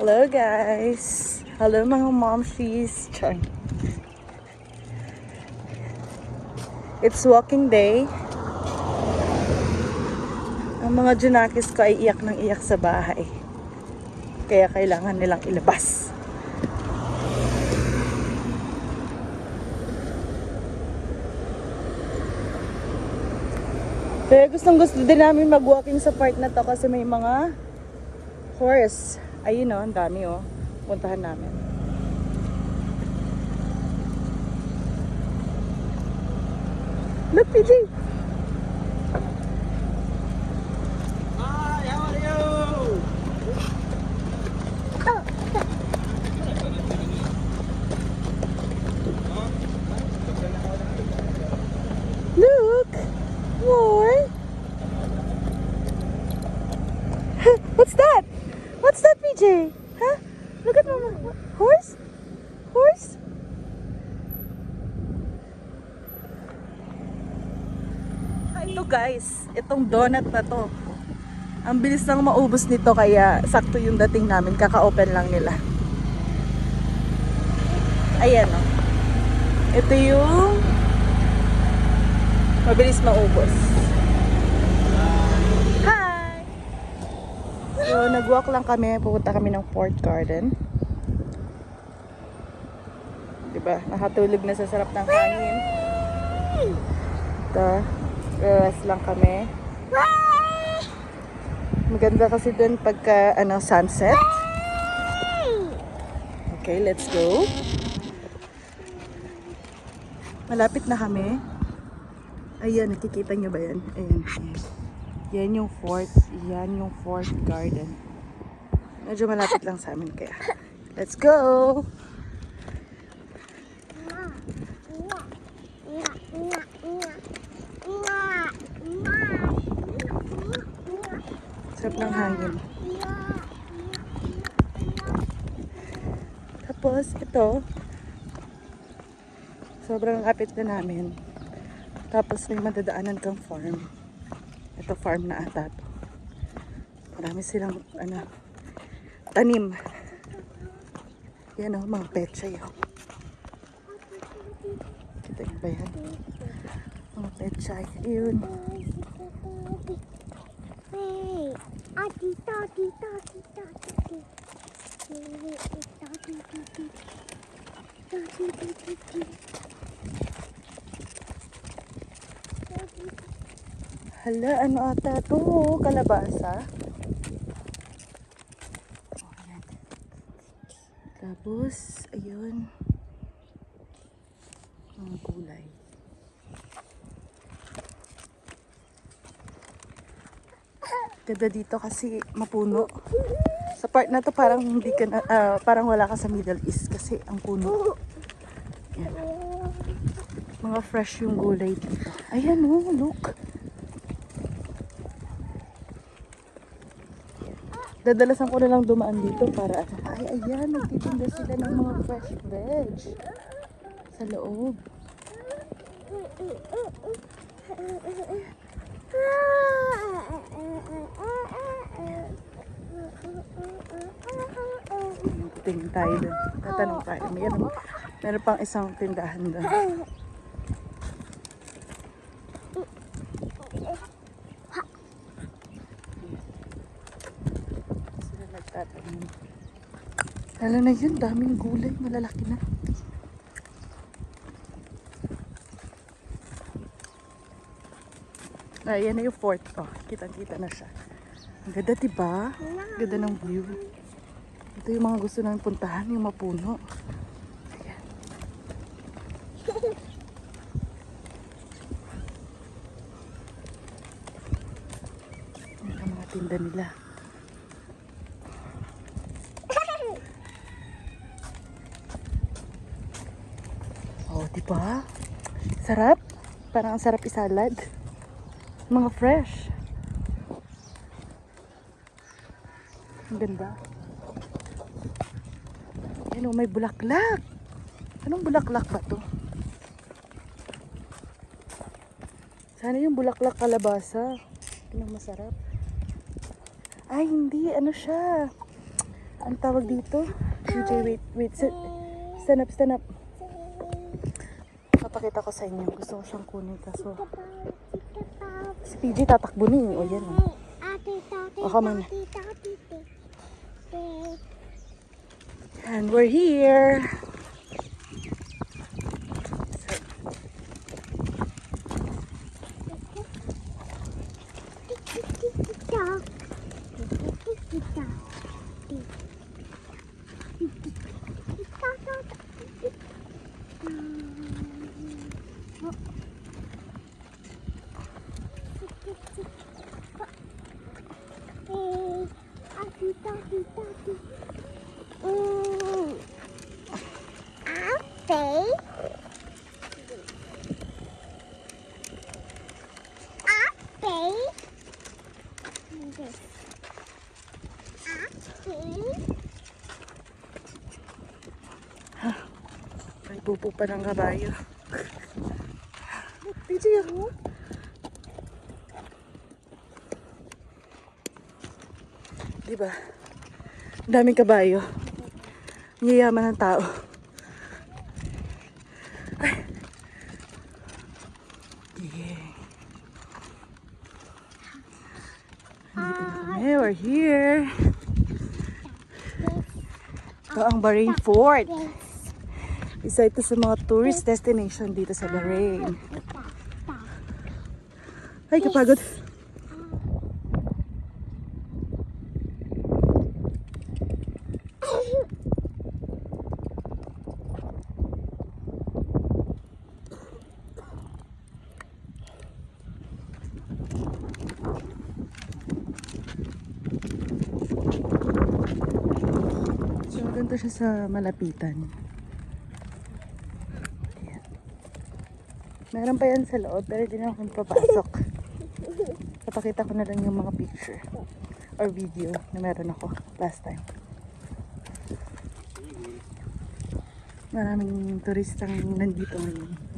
Hello guys! Hello mga momshies! Char. It's walking day. Ang mga junakis ko ay iyak ng iyak sa bahay. Kaya kailangan nilang ilabas. Kaya gustong gusto din namin mag-walking sa part na to kasi may mga horse. Ayun o, ang dami o. Puntahan namin. Look, PJ! Hi, how are you? Look! More! What's that? What's that, PJ? Huh? Look at Mama. Horse? Horse? Ito guys, itong donut na to. Ang bilis nang maubos nito kaya sakto yung dating namin. Kaka-open lang nila. Ayan o. Ito yung mabilis maubos. Hi! So, nag-walk lang kami. Pupunta kami ng Fort Garden. Diba? Nakatulog na sa sarap ng hangin. Ito. Relax lang kami. Maganda kasi dun pagka sunset. Okay, let's go. Malapit na kami. Ayan, nakikita nyo ba yan? Ayan, ayan. Yan yung fort. Yan yung Fort Garden. Medyo malapit lang sa amin kaya. Let's go! Sarap ng hangin. Tapos, ito. Sobrang kapit na namin. Tapos may madadaanan kang farm. Ito farm na ata to. Marami silang tanim. Yan o, mga pechay o. Kita nyo ba yan? Mga pechay. Ayun. Hala, ano ata to? Kalabasa. Oh, yan. Tapos, ayun. Mga gulay. Ganda dito kasi mapuno. Sa part na to parang hindi ka na, parang wala ka sa Middle East kasi ang puno. Yan. Mga fresh yung gulay dito. Ayan oh, look. Dadalasan ko na lang dumaan dito para ay ayan, nagtitinda sila ng mga fresh veg sa loob. Tingin tayo doon. Tatanong tayo. Meron pang isang tindahan doon. Sila nagtatanong. Lalo na yun, daming gulay. Malalaki na. Ayan na yung fort. Oh, kitang-kita na siya. Ang ganda, diba? Ganda ng view. Ito yung mga gusto namin puntahan, yung mapuno. Ayan. Ayan ang mga tinda nila. Oh, diba? Sarap. Parang ang sarap isalad. Mga fresh. Ang ganda. Ano, may bulaklak. Anong bulaklak ba to? Sana yung bulaklak kalabasa. Yun ang masarap. Ay, hindi. Ano siya? Ang tawag dito? PJ, wait. Stand up, stand up. Papakita ko sa inyo. Gusto ko siyang kunin kaso si PJ tatakbo na eh. O yan o. O, come on. And we're here. May pupo pa ng kabayo. PJ ako. Diba? Ang daming kabayo. Ang yayaman ng tao. Ay. Yeah. Dito na kami. We're here. Ito ang Bahrain Fort. Isa ito sa mga tourist destination dito sa Bahrain. Ay, kapagod. So, ganito siya sa malapitan. Meron pa yan sa loob, pero hindi na ako papasok. Papakita ko na lang yung mga picture or video na meron ako last time. Maraming turistang nandito ngayon.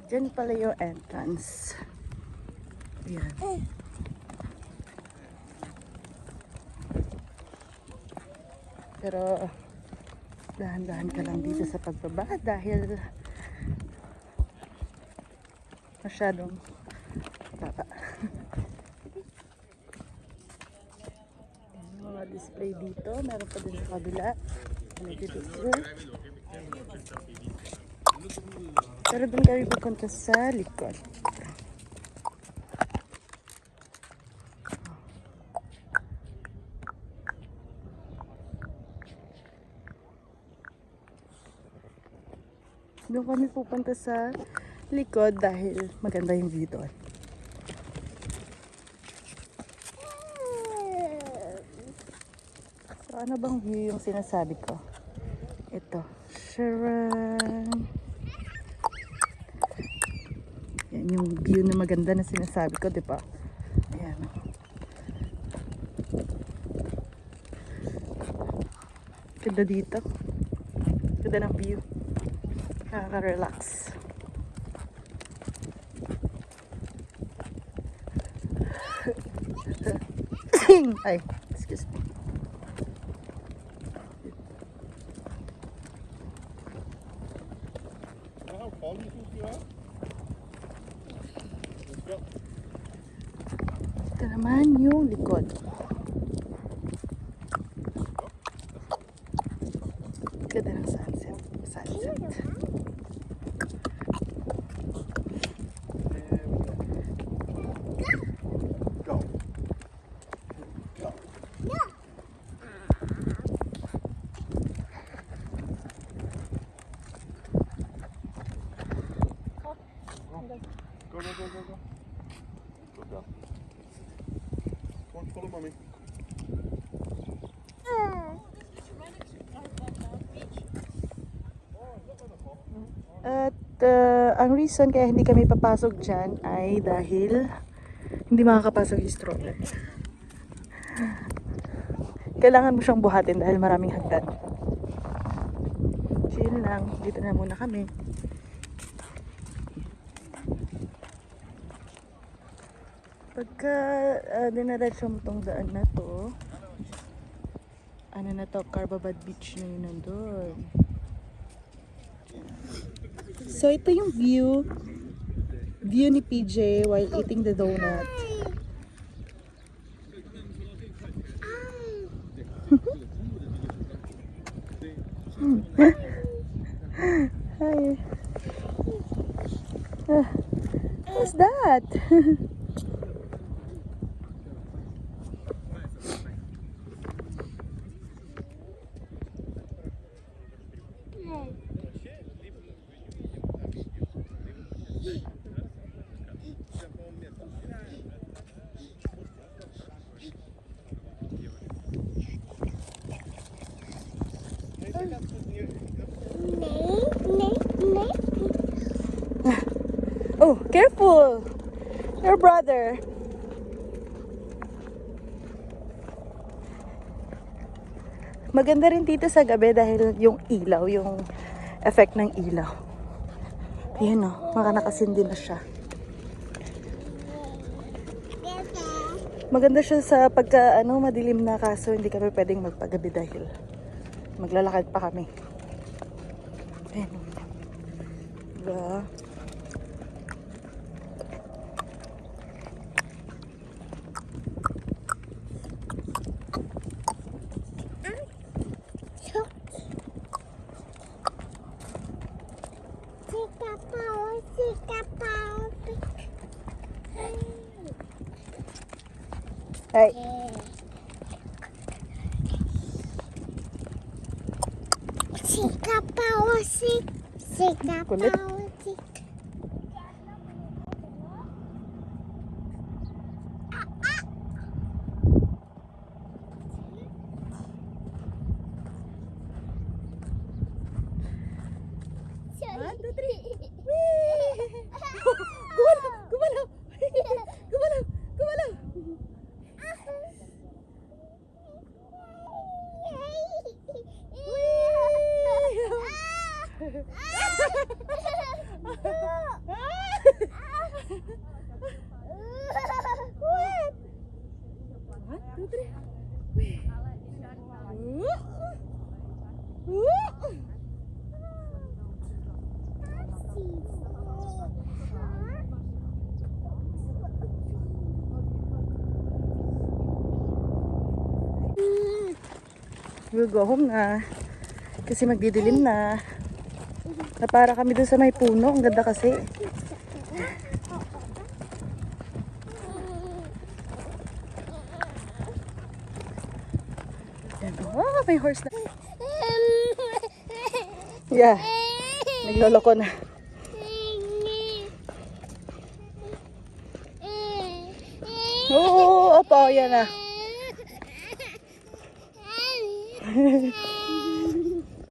Diyan pala yung entrance. Ayan. Pero dahan-dahan ka lang dito sa pagbaba dahil masyadong baba. Ayan, mga display dito. Meron pa din sa kabila. Nag-picture. Pero doon kami pupunta sa likod. Doon kami pupunta sa likod dahil maganda yung view doon. So ano bang view yung sinasabi ko? Ito. Sharon. Yan yung view na maganda na sinasabi ko, di ba? Ayan. Ganda dito. Ganda ng view. Nakaka-relax. Ay, excuse me. Ito naman yung likod. Ganda ng sunset. Go. Go down. Come on, follow mommy. Ang reason kaya hindi kami papasok dyan ay dahil hindi makakapasok yung stroller. Kailangan mo siyang buhatin dahil maraming hagdan. Chill lang. Dito na muna kami. Pagka dinaretso mo tong daan na to, ano na to, Carbabad Beach na yun nandun. So ito yung view ni PJ while eating the donut. Hi. What's that? Oh, careful! Your brother. Maganda rin dito sa gabi dahil yung ilaw, yung effect ng ilaw. Ayan o, nakasin din na siya. Maganda siya sa pagka madilim na, kaso hindi kami pwedeng magpagabi dahil maglalakad pa kami. Ayan o. Diba? Hey. Kulit. One, two, three. Whee! Gumalaw! Gumalaw! Gumalaw! Gumalaw! One, two, three. We'll go home na. Kasi magdidilim na. Para kami dun sa may puno. Ang ganda kasi. Oh, may horse na. Yeah. Nagloloko na. Oo, opo, yan na.